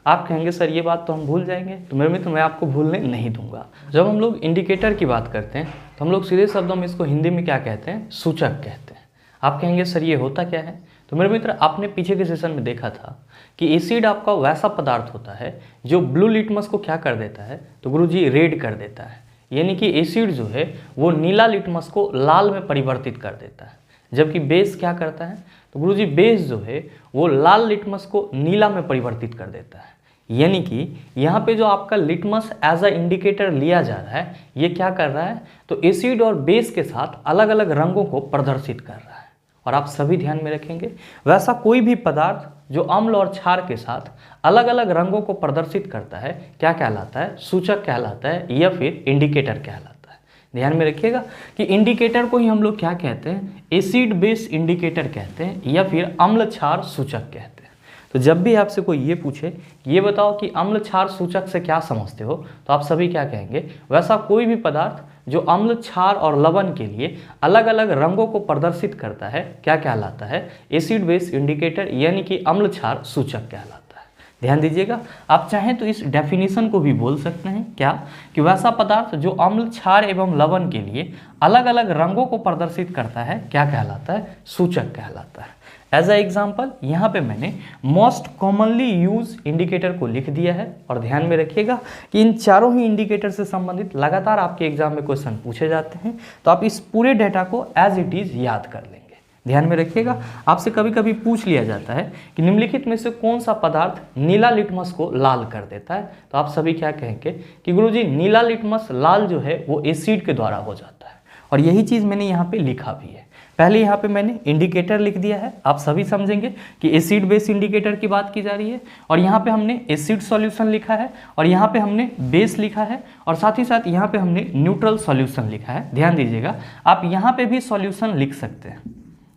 आप कहेंगे सर ये बात तो हम भूल जाएंगे, तो मेरे मित्र मैं आपको भूलने नहीं दूंगा। जब हम लोग इंडिकेटर की बात करते हैं तो हम लोग सीधे शब्दों में इसको हिंदी में क्या कहते हैं, सूचक कहते हैं। आप कहेंगे सर ये होता क्या है, तो मेरे मित्र आपने पीछे के सेशन में देखा था कि एसिड आपका वैसा पदार्थ होता है जो ब्लू लिटमस को क्या कर देता है, तो गुरुजी रेड कर देता है। यानी कि एसिड जो है वो नीला लिटमस को लाल में परिवर्तित कर देता है, जबकि बेस क्या करता है, तो गुरुजी बेस जो है वो लाल लिटमस को नीला में परिवर्तित कर देता है। यानी कि यहाँ पे जो आपका लिटमस एज अ इंडिकेटर लिया जा रहा है, ये क्या कर रहा है, तो एसिड और बेस के साथ अलग अलग रंगों को प्रदर्शित कर रहा है। और आप सभी ध्यान में रखेंगे, वैसा कोई भी पदार्थ जो अम्ल और क्षार के साथ अलग अलग रंगों को प्रदर्शित करता है क्या कहलाता है, सूचक कहलाता है या फिर इंडिकेटर कहलाता है। ध्यान में रखिएगा कि इंडिकेटर को ही हम लोग क्या कहते हैं, एसिड बेस इंडिकेटर कहते हैं या फिर अम्ल क्षार सूचक कहते हैं। तो जब भी आपसे कोई ये पूछे ये बताओ कि अम्ल क्षार सूचक से क्या समझते हो, तो आप सभी क्या कहेंगे, वैसा कोई भी पदार्थ जो अम्ल क्षार और लवण के लिए अलग अलग रंगों को प्रदर्शित करता है क्या कहलाता है, एसिड बेस इंडिकेटर यानी कि अम्ल क्षार सूचक कहलाता है। ध्यान दीजिएगा, आप चाहें तो इस डेफिनेशन को भी बोल सकते हैं क्या, कि वैसा पदार्थ जो अम्ल क्षार एवं लवण के लिए अलग अलग रंगों को प्रदर्शित करता है क्या कहलाता है, सूचक कहलाता है। एज अ एग्जाम्पल यहाँ पे मैंने मोस्ट कॉमनली यूज इंडिकेटर को लिख दिया है। और ध्यान में रखिएगा कि इन चारों ही इंडिकेटर से संबंधित लगातार आपके एग्जाम में क्वेश्चन पूछे जाते हैं, तो आप इस पूरे डेटा को एज इट इज याद कर लेंगे। ध्यान में रखिएगा, आपसे कभी कभी पूछ लिया जाता है कि निम्नलिखित में से कौन सा पदार्थ नीला लिटमस को लाल कर देता है, तो आप सभी क्या कहेंगे कि गुरुजी नीला लिटमस लाल जो है वो एसिड के द्वारा हो जाता है। और यही चीज़ मैंने यहाँ पे लिखा भी है। पहले यहाँ पे मैंने इंडिकेटर लिख दिया है, आप सभी समझेंगे कि एसिड बेस इंडिकेटर की बात की जा रही है। और यहाँ पे हमने एसिड सॉल्यूशन लिखा है और यहाँ पे हमने बेस लिखा है और साथ ही साथ यहाँ पे हमने न्यूट्रल सॉल्यूशन लिखा है। ध्यान दीजिएगा, आप यहाँ पे भी सॉल्यूशन लिख सकते हैं,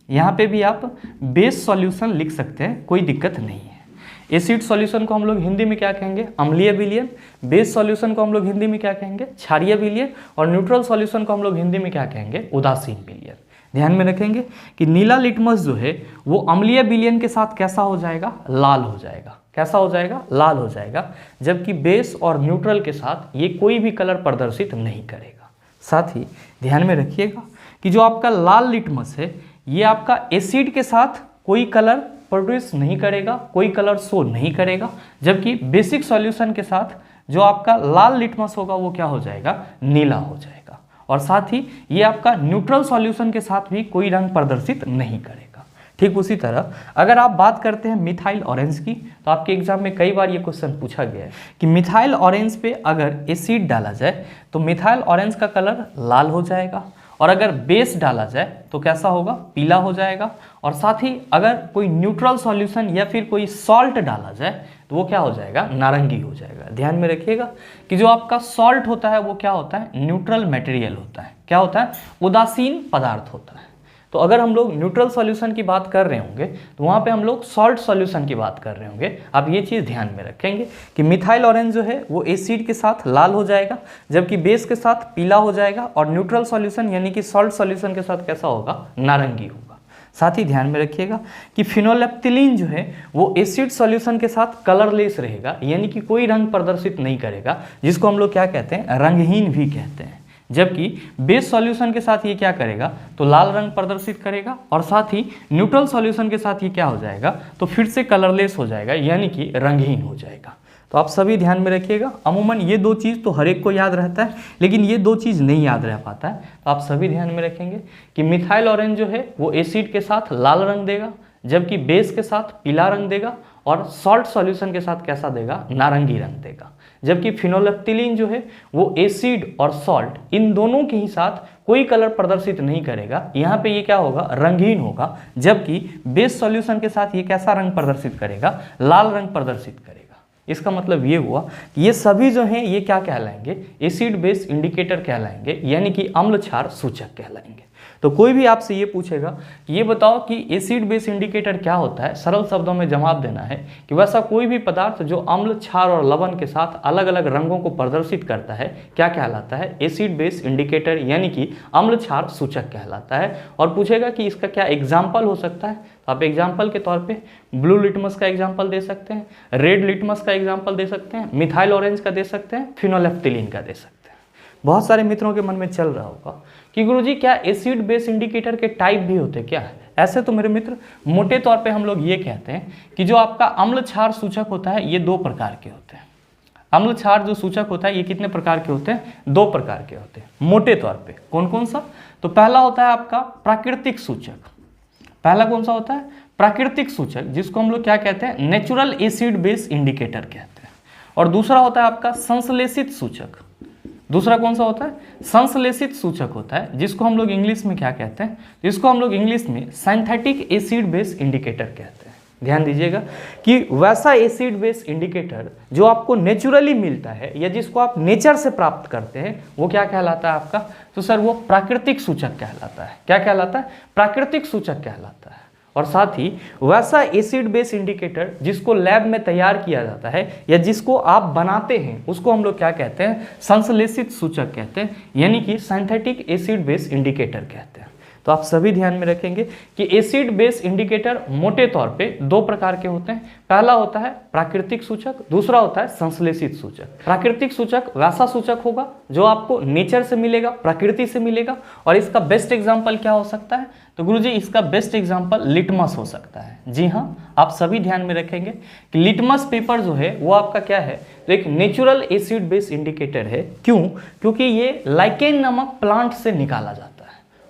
यहाँ पे भी आप बेस सॉल्यूशन लिख सकते हैं, कोई दिक्कत नहीं है। एसिड सॉल्यूशन को हम लोग हिंदी में क्या कहेंगे, अम्लीय विलयन। बेस सॉल्यूशन को हम लोग हिंदी में क्या कहेंगे, क्षारीय विलयन। और न्यूट्रल सॉल्यूशन को हम लोग हिंदी में क्या कहेंगे, उदासीन विलयन। ध्यान में रखेंगे कि नीला लिटमस जो है वो अम्लीय विलयन के साथ कैसा हो जाएगा, लाल हो जाएगा। कैसा हो जाएगा, लाल हो जाएगा। जबकि बेस और न्यूट्रल के साथ ये कोई भी कलर प्रदर्शित नहीं करेगा। साथ ही ध्यान में रखिएगा कि जो आपका लाल लिटमस है ये आपका एसिड के साथ कोई कलर प्रोड्यूस नहीं करेगा, कोई कलर शो नहीं करेगा। जबकि बेसिक सॉल्यूशन के साथ जो आपका लाल लिटमस होगा वो क्या हो जाएगा, नीला हो जाएगा। और साथ ही ये आपका न्यूट्रल सॉल्यूशन के साथ भी कोई रंग प्रदर्शित नहीं करेगा। ठीक उसी तरह अगर आप बात करते हैं मिथाइल ऑरेंज की, तो आपके एग्जाम में कई बार ये क्वेश्चन पूछा गया है कि मिथाइल ऑरेंज पे अगर एसिड डाला जाए तो मिथाइल ऑरेंज का कलर लाल हो जाएगा, और अगर बेस डाला जाए तो कैसा होगा, पीला हो जाएगा। और साथ ही अगर कोई न्यूट्रल सॉल्यूशन या फिर कोई सॉल्ट डाला जाए तो वो क्या हो जाएगा, नारंगी हो जाएगा। ध्यान में रखिएगा कि जो आपका सॉल्ट होता है वो क्या होता है, न्यूट्रल मटेरियल होता है। क्या होता है, उदासीन पदार्थ होता है। तो अगर हम लोग न्यूट्रल सॉल्यूशन की बात कर रहे होंगे तो वहाँ पे हम लोग सॉल्ट सॉल्यूशन की बात कर रहे होंगे। आप ये चीज़ ध्यान में रखेंगे कि मिथाइल ऑरेंज जो है वो एसिड के साथ लाल हो जाएगा, जबकि बेस के साथ पीला हो जाएगा, और न्यूट्रल सॉल्यूशन यानी कि सॉल्ट सॉल्यूशन के साथ कैसा होगा, नारंगी होगा। साथ ही ध्यान में रखिएगा कि फिनोलेप्थिलीन जो है वो एसिड सॉल्यूशन के साथ कलरलेस रहेगा, यानी कि कोई रंग प्रदर्शित नहीं करेगा, जिसको हम लोग क्या कहते हैं, रंगहीन भी कहते हैं। जबकि बेस सॉल्यूशन के साथ ये क्या करेगा, तो लाल रंग प्रदर्शित करेगा, और साथ ही न्यूट्रल सॉल्यूशन के साथ ये क्या हो जाएगा, तो फिर से कलरलेस हो जाएगा, यानी कि रंगहीन हो जाएगा। तो आप सभी ध्यान में रखिएगा, अमूमन ये दो चीज़ तो हर एक को याद रहता है, लेकिन ये दो चीज़ नहीं याद रह पाता है। तो आप सभी ध्यान में रखेंगे कि मिथाइल ऑरेंज जो है वो एसिड के साथ लाल रंग देगा, जबकि बेस के साथ पीला रंग देगा, और सॉल्ट सॉल्यूशन के साथ कैसा देगा, नारंगी रंग देगा। जबकि फिनोलेप्थिलीन जो है वो एसिड और सॉल्ट इन दोनों के ही साथ कोई कलर प्रदर्शित नहीं करेगा, यहाँ पे ये क्या होगा, रंगहीन होगा। जबकि बेस सॉल्यूशन के साथ ये कैसा रंग प्रदर्शित करेगा, लाल रंग प्रदर्शित करेगा। इसका मतलब ये हुआ कि ये सभी जो हैं ये क्या कहलाएंगे, एसिड बेस इंडिकेटर कहलाएंगे, यानी कि अम्ल क्षार सूचक कहलाएंगे। तो कोई भी आपसे ये पूछेगा कि ये बताओ कि एसिड बेस इंडिकेटर क्या होता है, सरल शब्दों में जवाब देना है कि वैसा कोई भी पदार्थ जो अम्ल, क्षार और लवण के साथ अलग अलग रंगों को प्रदर्शित करता है क्या कहलाता है, एसिड बेस इंडिकेटर यानी कि अम्ल क्षार सूचक कहलाता है। और पूछेगा कि इसका क्या एग्जाम्पल हो सकता है, तो आप एग्जाम्पल के तौर पे ब्लू लिटमस का एग्जाम्पल दे सकते हैं, रेड लिटमस का एग्जाम्पल दे सकते हैं, मिथाइल ऑरेंज का दे सकते हैं, फिनोलेफ्थिलीन का दे सकते हैं। बहुत सारे मित्रों के मन में चल रहा होगा कि गुरुजी क्या एसिड बेस इंडिकेटर के टाइप भी होते क्या है। ऐसे तो मेरे मित्र मोटे तौर पे हम लोग ये कहते हैं कि जो आपका अम्ल क्षार सूचक होता है ये 2 प्रकार के होते हैं। अम्ल क्षार जो सूचक होता है ये कितने प्रकार के होते हैं, 2 प्रकार के होते हैं मोटे तौर पे। कौन कौन सा, तो पहला होता है आपका प्राकृतिक सूचक। पहला कौन सा होता है, प्राकृतिक सूचक, जिसको हम लोग क्या कहते हैं, नेचुरल एसिड बेस इंडिकेटर कहते हैं। और दूसरा होता है आपका संश्लेषित सूचक। दूसरा कौन सा होता है, संश्लेषित सूचक होता है, जिसको हम लोग इंग्लिश में क्या कहते हैं, जिसको हम लोग इंग्लिश में सिंथेटिक एसिड बेस इंडिकेटर कहते हैं। ध्यान दीजिएगा कि वैसा एसिड बेस इंडिकेटर जो आपको नेचुरली मिलता है या जिसको आप नेचर से प्राप्त करते हैं वो क्या कहलाता है आपका, तो सर वो प्राकृतिक सूचक कहलाता है। क्या कहलाता है, प्राकृतिक सूचक कहलाता है। और साथ ही वैसा एसिड बेस इंडिकेटर जिसको लैब में तैयार किया जाता है या जिसको आप बनाते हैं उसको हम लोग क्या कहते हैं, संश्लेषित सूचक कहते हैं, यानी कि सिंथेटिक एसिड बेस इंडिकेटर कहते हैं। तो आप सभी ध्यान में रखेंगे कि एसिड बेस इंडिकेटर मोटे तौर पे 2 प्रकार के होते हैं। पहला होता है प्राकृतिक सूचक, दूसरा होता है संश्लेषित सूचक। प्राकृतिक सूचक वैसा सूचक होगा जो आपको नेचर से मिलेगा, प्रकृति से मिलेगा। और इसका बेस्ट एग्जाम्पल क्या हो सकता है, तो गुरुजी इसका बेस्ट एग्जाम्पल लिटमस हो सकता है। जी हाँ, आप सभी ध्यान में रखेंगे कि लिटमस पेपर जो है वो आपका क्या है, तो एक नेचुरल एसिड बेस इंडिकेटर है। क्यों, क्योंकि ये लाइकेन नामक प्लांट से निकाला जाता है।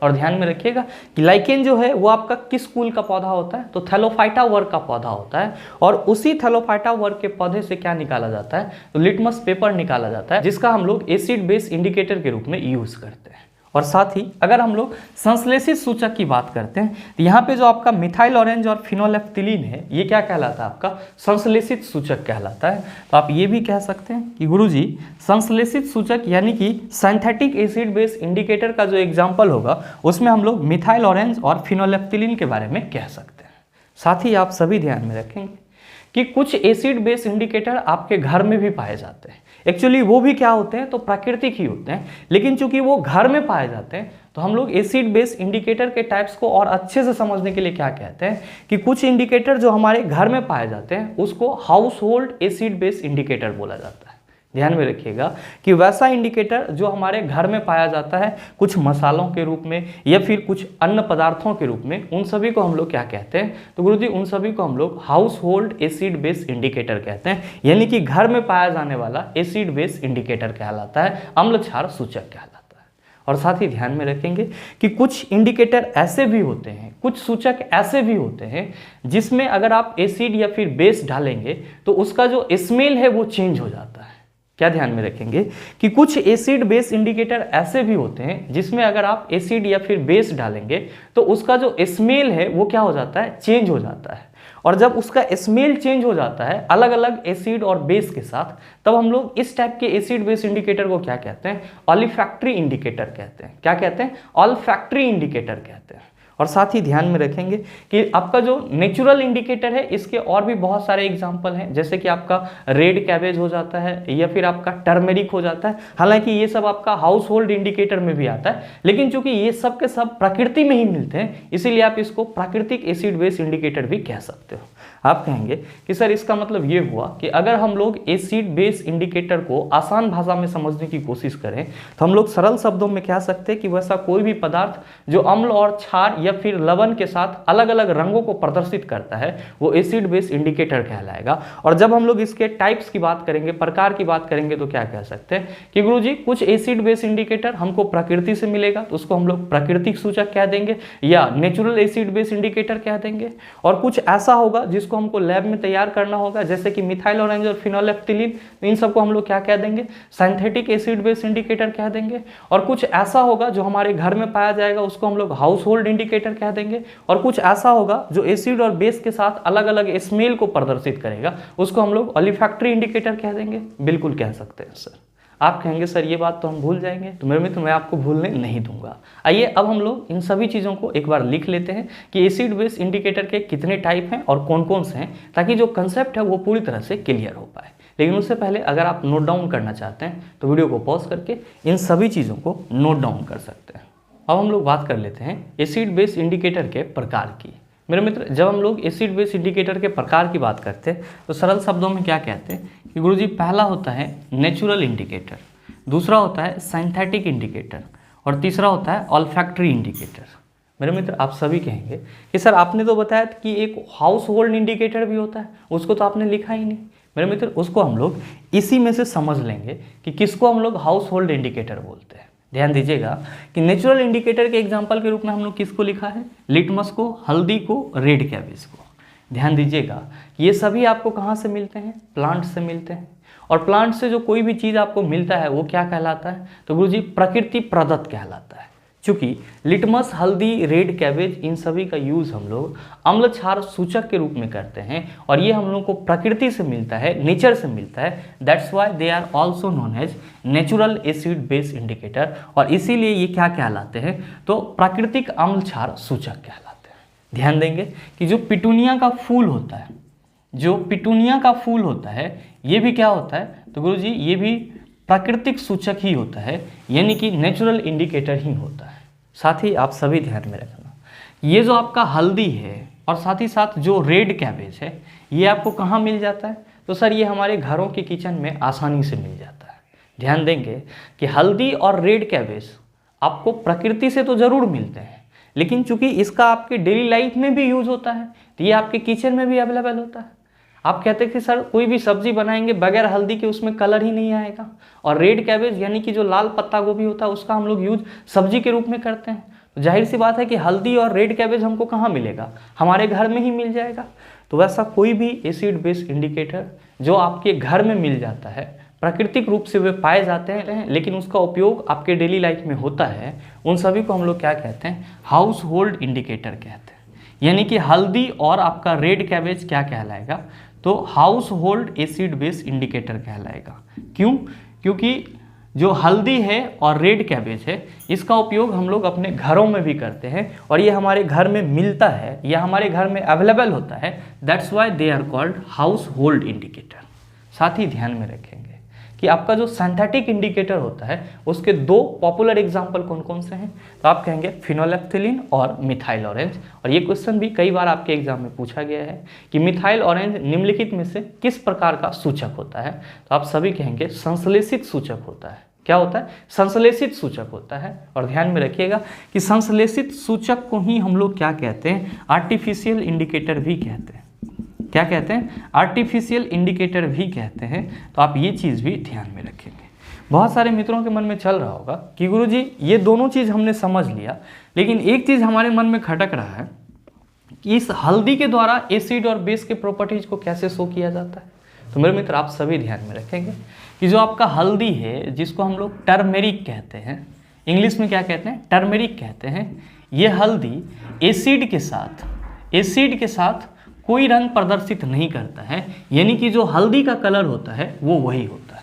और ध्यान में रखिएगा कि लाइकेन जो है वो आपका किस कुल का पौधा होता है, तो थैलोफाइटा वर्ग का पौधा होता है। और उसी थैलोफाइटा वर्ग के पौधे से क्या निकाला जाता है, तो लिटमस पेपर निकाला जाता है, जिसका हम लोग एसिड बेस इंडिकेटर के रूप में यूज करते हैं। और साथ ही अगर हम लोग संश्लेषित सूचक की बात करते हैं तो यहाँ पे जो आपका मिथाइल ऑरेंज और फिनोलेफ्थिलीन है ये क्या कहलाता है, आपका संश्लेषित सूचक कहलाता है। तो आप ये भी कह सकते हैं कि गुरुजी संश्लेषित सूचक यानी कि सिंथेटिक एसिड बेस इंडिकेटर का जो एग्जाम्पल होगा उसमें हम लोग मिथाइल ऑरेंज और फिनोलेफ्थिलीन के बारे में कह सकते हैं। साथ ही आप सभी ध्यान में रखेंगे कि कुछ एसिड बेस इंडिकेटर आपके घर में भी पाए जाते हैं। एक्चुअली वो भी क्या होते हैं, तो प्राकृतिक ही होते हैं, लेकिन चूंकि वो घर में पाए जाते हैं तो हम लोग एसिड बेस इंडिकेटर के टाइप्स को और अच्छे से समझने के लिए क्या कहते हैं कि कुछ इंडिकेटर जो हमारे घर में पाए जाते हैं उसको house hold acid base indicator बोला जाता है। ध्यान में रखिएगा कि वैसा इंडिकेटर जो हमारे घर में पाया जाता है कुछ मसालों के रूप में या फिर कुछ अन्य पदार्थों के रूप में, उन सभी को हम लोग क्या कहते हैं, तो गुरुजी उन सभी को हम लोग house hold acid base indicator कहते हैं, यानी कि घर में पाया जाने वाला एसिड बेस इंडिकेटर कहलाता है, अम्ल क्षार सूचक कहलाता है। और साथ ही ध्यान में रखेंगे कि कुछ इंडिकेटर ऐसे भी होते हैं, कुछ सूचक ऐसे भी होते हैं जिसमें अगर आप एसिड या फिर बेस डालेंगे तो उसका जो स्मेल है वो चेंज हो जाता है। क्या ध्यान में रखेंगे कि कुछ एसिड बेस इंडिकेटर ऐसे भी होते हैं जिसमें अगर आप एसिड या फिर बेस डालेंगे तो उसका जो स्मेल है वो क्या हो जाता है, चेंज हो जाता है। और जब उसका स्मेल चेंज हो जाता है अलग अलग एसिड और बेस के साथ, तब हम लोग इस टाइप के एसिड बेस इंडिकेटर को क्या कहते हैं, ऑलिफैक्टरी इंडिकेटर कहते हैं। क्या कहते हैं, ऑलिफैक्टरी इंडिकेटर कहते हैं। और साथ ही ध्यान में रखेंगे कि आपका जो नेचुरल इंडिकेटर है इसके और भी बहुत सारे एग्जांपल हैं, जैसे कि आपका रेड कैबेज हो जाता है या फिर आपका टर्मेरिक हो जाता है। हालांकि ये सब आपका हाउस होल्ड इंडिकेटर में भी आता है, लेकिन चूंकि ये सब के सब प्रकृति में ही मिलते हैं इसीलिए आप इसको प्राकृतिक एसिड बेस इंडिकेटर भी कह सकते हो। आप कहेंगे कि सर इसका मतलब ये हुआ कि अगर हम लोग एसिड बेस इंडिकेटर को आसान भाषा में समझने की कोशिश करें तो हम लोग सरल शब्दों में कह सकते हैं कि वैसा कोई भी पदार्थ जो अम्ल और क्षार या फिर लवण के साथ अलग अलग रंगों को प्रदर्शित करता है वो एसिड बेस इंडिकेटर कहलाएगा। और जब हम लोग इसके टाइप्स की बात करेंगे, प्रकार की बात करेंगे, तो क्या कह सकते हैं कि गुरुजी कुछ एसिड बेस इंडिकेटर हमको प्रकृति से मिलेगा तो उसको हम लोग प्राकृतिक सूचक कह देंगे या नेचुरल एसिड बेस इंडिकेटर कह देंगे। और कुछ ऐसा होगा जिसको हमको लैब में तैयार करना होगा, जैसे कि मिथाइल ऑरेंज और फिनोलेफ्थिलीन, इन सबको हम लोग क्या कह देंगे, सिंथेटिक एसिड बेस इंडिकेटर कह देंगे। और कुछ ऐसा होगा जो हमारे घर में पाया जाएगा उसको हम लोग हाउस होल्ड इंडिकेटर कह देंगे। और कुछ ऐसा होगा जो एसिड और बेस के साथ अलग अलग स्मेल को प्रदर्शित करेगा उसको हम लोग ऑलिफैक्टरी इंडिकेटर कह देंगे। बिल्कुल कह सकते हैं सर। आप कहेंगे सर ये बात तो हम भूल जाएंगे, तो मेरे मित्र मैं आपको भूलने नहीं दूंगा। आइए अब हम लोग इन सभी चीज़ों को एक बार लिख लेते हैं कि एसिड बेस इंडिकेटर के कितने टाइप हैं और कौन कौन से हैं, ताकि जो कंसेप्ट है वो पूरी तरह से क्लियर हो पाए। लेकिन उससे पहले अगर आप नोट डाउन करना चाहते हैं तो वीडियो को पॉज करके इन सभी चीज़ों को नोट डाउन कर सकते हैं। अब हम लोग बात कर लेते हैं एसिड बेस इंडिकेटर के प्रकार की। मेरे मित्र जब हम लोग एसिड बेस इंडिकेटर के प्रकार की बात करते हैं तो सरल शब्दों में क्या कहते हैं कि गुरुजी पहला होता है नेचुरल इंडिकेटर, दूसरा होता है सिंथेटिक इंडिकेटर और तीसरा होता है ऑल्फैक्टरी इंडिकेटर। मेरे मित्र आप सभी कहेंगे कि सर आपने तो बताया कि एक हाउस होल्ड इंडिकेटर भी होता है, उसको तो आपने लिखा ही नहीं। मेरे मित्र उसको हम लोग इसी में से समझ लेंगे कि किसको हम लोग हाउस होल्ड इंडिकेटर बोलते हैं। ध्यान दीजिएगा कि नेचुरल इंडिकेटर के एग्जाम्पल के रूप में हम लोग किसको लिखा है, लिटमस को, हल्दी को, रेड कैबेज को। ध्यान दीजिएगा कि ये सभी आपको कहाँ से मिलते हैं, प्लांट से मिलते हैं। और प्लांट से जो कोई भी चीज़ आपको मिलता है वो क्या कहलाता है, तो गुरुजी प्रकृति प्रदत्त कहलाता है। चूँकि लिटमस, हल्दी, रेड कैबेज इन सभी का यूज़ हम लोग अम्ल क्षार सूचक के रूप में करते हैं और ये हम लोग को प्रकृति से मिलता है, नेचर से मिलता है। That's why they are also known as natural acid base indicator. और इसीलिए ये क्या कहलाते हैं, तो प्राकृतिक अम्ल क्षार सूचक कहलाते हैं। ध्यान देंगे कि जो पिटूनिया का फूल होता है, जो पिटूनिया का फूल होता है ये भी क्या होता है, तो गुरुजी ये भी प्राकृतिक सूचक ही होता है, यानी कि नेचुरल इंडिकेटर ही होता है। साथ ही आप सभी ध्यान में रखना, ये जो आपका हल्दी है और साथ ही साथ जो रेड कैबेज है ये आपको कहाँ मिल जाता है, तो सर ये हमारे घरों के किचन में आसानी से मिल जाता है। ध्यान देंगे कि हल्दी और रेड कैबेज आपको प्रकृति से तो ज़रूर मिलते हैं, लेकिन चूंकि इसका आपके डेली लाइफ में भी यूज़ होता है तो ये आपके किचन में भी अवेलेबल होता है। आप कहते हैं कि सर कोई भी सब्जी बनाएंगे बगैर हल्दी के उसमें कलर ही नहीं आएगा, और रेड कैबेज यानी कि जो लाल पत्ता गोभी होता है उसका हम लोग यूज सब्जी के रूप में करते हैं। तो जाहिर सी बात है कि हल्दी और रेड कैबेज हमको कहाँ मिलेगा, हमारे घर में ही मिल जाएगा। तो वैसा कोई भी एसिड बेस इंडिकेटर जो आपके घर में मिल जाता है, प्राकृतिक रूप से वे पाए जाते हैं, लेकिन उसका उपयोग आपके डेली लाइफ में होता है, उन सभी को हम लोग क्या कहते हैं, हाउस होल्ड इंडिकेटर कहते हैं। यानी कि हल्दी और आपका रेड कैबेज क्या कहलाएगा, तो house hold acid base indicator कहलाएगा। क्यों, क्योंकि जो हल्दी है और रेड कैबेज है इसका उपयोग हम लोग अपने घरों में भी करते हैं और ये हमारे घर में मिलता है या हमारे घर में अवेलेबल होता है। That's why they are called household indicator. साथ ही ध्यान में रखेंगे कि आपका जो सिंथेटिक इंडिकेटर होता है उसके दो पॉपुलर एग्जाम्पल कौन कौन से हैं, तो आप कहेंगे फिनोलेफ्थिलीन और मिथाइल ऑरेंज। और ये क्वेश्चन भी कई बार आपके एग्जाम में पूछा गया है कि मिथाइल ऑरेंज निम्नलिखित में से किस प्रकार का सूचक होता है, तो आप सभी कहेंगे संश्लेषित सूचक होता है। क्या होता है, संश्लेषित सूचक होता है। और ध्यान में रखिएगा कि संश्लेषित सूचक को ही हम लोग क्या कहते हैं, आर्टिफिशियल इंडिकेटर भी कहते हैं। क्या कहते हैं, आर्टिफिशियल इंडिकेटर भी कहते हैं। तो आप ये चीज़ भी ध्यान में रखेंगे। बहुत सारे मित्रों के मन में चल रहा होगा कि गुरुजी ये दोनों चीज़ हमने समझ लिया, लेकिन एक चीज़ हमारे मन में खटक रहा है कि इस हल्दी के द्वारा एसिड और बेस के प्रॉपर्टीज को कैसे शो किया जाता है। तो मेरे मित्र आप सभी ध्यान में रखेंगे कि जो आपका हल्दी है जिसको हम लोग टर्मेरिक कहते हैं, इंग्लिश में क्या कहते हैं, टर्मेरिक कहते हैं, ये हल्दी एसिड के साथ कोई रंग प्रदर्शित नहीं करता है, यानी कि जो हल्दी का कलर होता है वो वही होता है।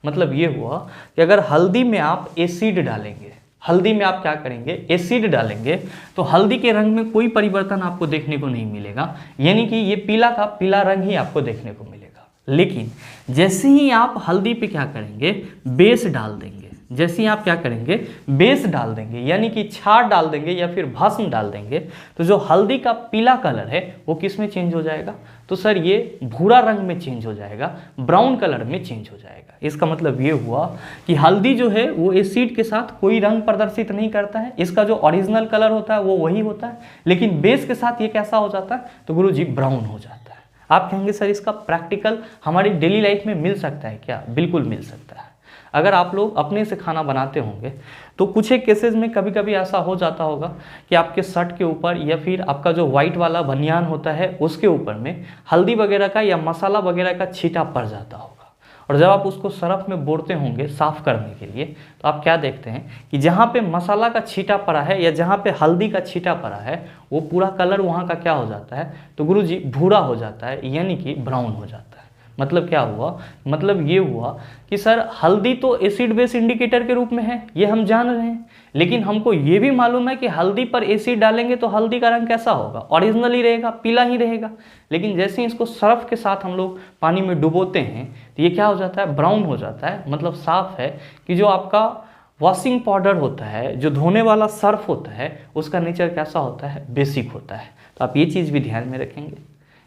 मतलब ये हुआ कि अगर हल्दी में आप एसिड डालेंगे, हल्दी में आप क्या करेंगे, एसिड डालेंगे, तो हल्दी के रंग में कोई परिवर्तन आपको देखने को नहीं मिलेगा, यानी कि ये पीला का पीला रंग ही आपको देखने को मिलेगा। लेकिन जैसे ही आप हल्दी पे क्या करेंगे, बेस डाल देंगे, जैसे ही आप क्या करेंगे, बेस डाल देंगे, यानी कि क्षार डाल देंगे या फिर भस्म डाल देंगे, तो जो हल्दी का पीला कलर है वो किस में चेंज हो जाएगा, तो सर ये भूरा रंग में चेंज हो जाएगा, ब्राउन कलर में चेंज हो जाएगा। इसका मतलब ये हुआ कि हल्दी जो है वो एसिड के साथ कोई रंग प्रदर्शित नहीं करता है, इसका जो ओरिजिनल कलर होता है वो वही होता है, लेकिन बेस के साथ ये कैसा हो जाता है, तो गुरुजी ब्राउन हो जाता है। आप कहेंगे सर इसका प्रैक्टिकल हमारी डेली लाइफ में मिल सकता है क्या, बिल्कुल मिल सकता है। अगर आप लोग अपने से खाना बनाते होंगे तो कुछ एक केसेस में कभी कभी ऐसा हो जाता होगा कि आपके शर्ट के ऊपर या फिर आपका जो वाइट वाला बनियान होता है उसके ऊपर में हल्दी वगैरह का या मसाला वगैरह का छींटा पड़ जाता होगा, और जब आप उसको सरफ में बोरते होंगे साफ़ करने के लिए, तो आप क्या देखते हैं कि जहाँ पे मसाला का छींटा पड़ा है या जहाँ पे हल्दी का छींटा पड़ा है वो पूरा कलर वहाँ का क्या हो जाता है, तो गुरुजी भूरा हो जाता है, यानी कि ब्राउन हो जाता है। मतलब क्या हुआ, मतलब ये हुआ कि सर हल्दी तो एसिड बेस इंडिकेटर के रूप में है, ये हम जान रहे हैं, लेकिन हमको ये भी मालूम है कि हल्दी पर एसिड डालेंगे तो हल्दी का रंग कैसा होगा, ओरिजिनली रहेगा, पीला ही रहेगा। लेकिन जैसे ही इसको सर्फ के साथ हम लोग पानी में डुबोते हैं तो ये क्या हो जाता है, ब्राउन हो जाता है। मतलब साफ है कि जो आपका वॉशिंग पाउडर होता है, जो धोने वाला सर्फ होता है, उसका नेचर कैसा होता है, बेसिक होता है। तो आप ये चीज़ भी ध्यान में रखेंगे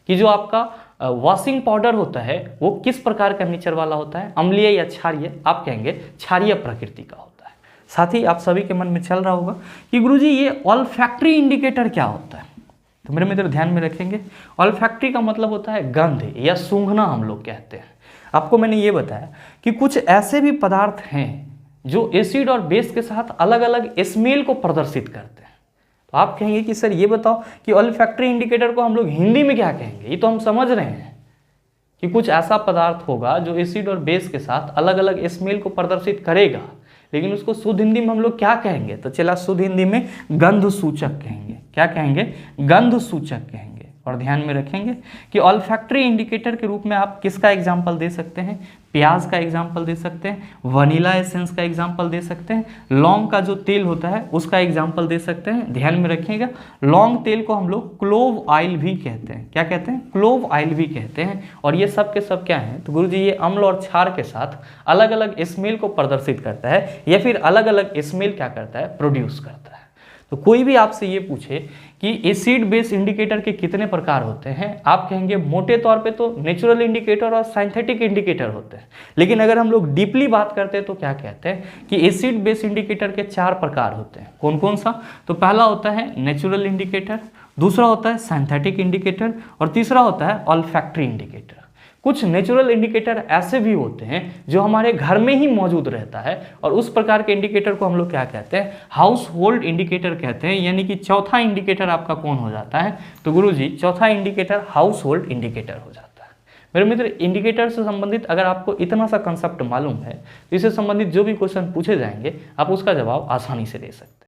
कि जो आपका वॉशिंग पाउडर होता है वो किस प्रकार का नेचर वाला होता है, अम्लीय या क्षारीय। आप कहेंगे क्षारीय प्रकृति का होता है। साथ ही आप सभी के मन में चल रहा होगा कि गुरुजी ये ऑल्फैक्टरी इंडिकेटर क्या होता है। तो मेरे मित्र ध्यान में रखेंगे, ऑल्फैक्टरी का मतलब होता है गंध या सूंघना हम लोग कहते हैं। आपको मैंने ये बताया कि कुछ ऐसे भी पदार्थ हैं जो एसिड और बेस के साथ अलग अलग स्मेल को प्रदर्शित करते हैं। तो आप कहेंगे कि सर ये बताओ कि ऑल्फैक्टरी इंडिकेटर को हम लोग हिंदी में क्या कहेंगे। ये तो हम समझ रहे हैं कि कुछ ऐसा पदार्थ होगा जो एसिड और बेस के साथ अलग अलग स्मेल को प्रदर्शित करेगा, लेकिन उसको शुद्ध हिंदी में हम लोग क्या कहेंगे। तो चला शुद्ध हिंदी में गंध सूचक कहेंगे। क्या कहेंगे, गंध सूचक कहेंगे। और ध्यान में रखेंगे कि ऑल्फैक्टरी इंडिकेटर के रूप में आप किसका एग्जाम्पल दे सकते हैं, प्याज का एग्जाम्पल दे सकते हैं, वनीला एसेंस का एग्जाम्पल दे सकते हैं, लौंग का जो तेल होता है उसका एग्जाम्पल दे सकते हैं। ध्यान में रखिएगा, लौंग तेल को हम लोग क्लोव ऑयल भी कहते हैं। क्या कहते हैं, क्लोव ऑयल भी कहते हैं। और ये सब के सब क्या हैं, तो गुरुजी ये अम्ल और क्षार के साथ अलग अलग स्मेल को प्रदर्शित करता है या फिर अलग अलग स्मेल क्या करता है, प्रोड्यूस करता है। तो कोई भी आपसे ये पूछे कि एसिड बेस इंडिकेटर के कितने प्रकार होते हैं, आप कहेंगे मोटे तौर पे तो नेचुरल इंडिकेटर और सिंथेटिक इंडिकेटर होते हैं। लेकिन अगर हम लोग डीपली बात करते हैं तो क्या कहते हैं कि एसिड बेस इंडिकेटर के 4 प्रकार होते हैं। कौन कौन सा, तो पहला होता है नेचुरल इंडिकेटर, दूसरा होता है सिंथेटिक इंडिकेटर और तीसरा होता है ऑल्फैक्टरी इंडिकेटर। कुछ नेचुरल इंडिकेटर ऐसे भी होते हैं जो हमारे घर में ही मौजूद रहता है और उस प्रकार के इंडिकेटर को हम लोग क्या कहते हैं, हाउस होल्ड इंडिकेटर कहते हैं। यानी कि चौथा इंडिकेटर आपका कौन हो जाता है, तो गुरुजी चौथा इंडिकेटर हाउस होल्ड इंडिकेटर हो जाता है। मेरे मित्र इंडिकेटर से संबंधित अगर आपको इतना सा कंसेप्ट मालूम है तो इससे संबंधित जो भी क्वेश्चन पूछे जाएंगे आप उसका जवाब आसानी से दे सकते हैं।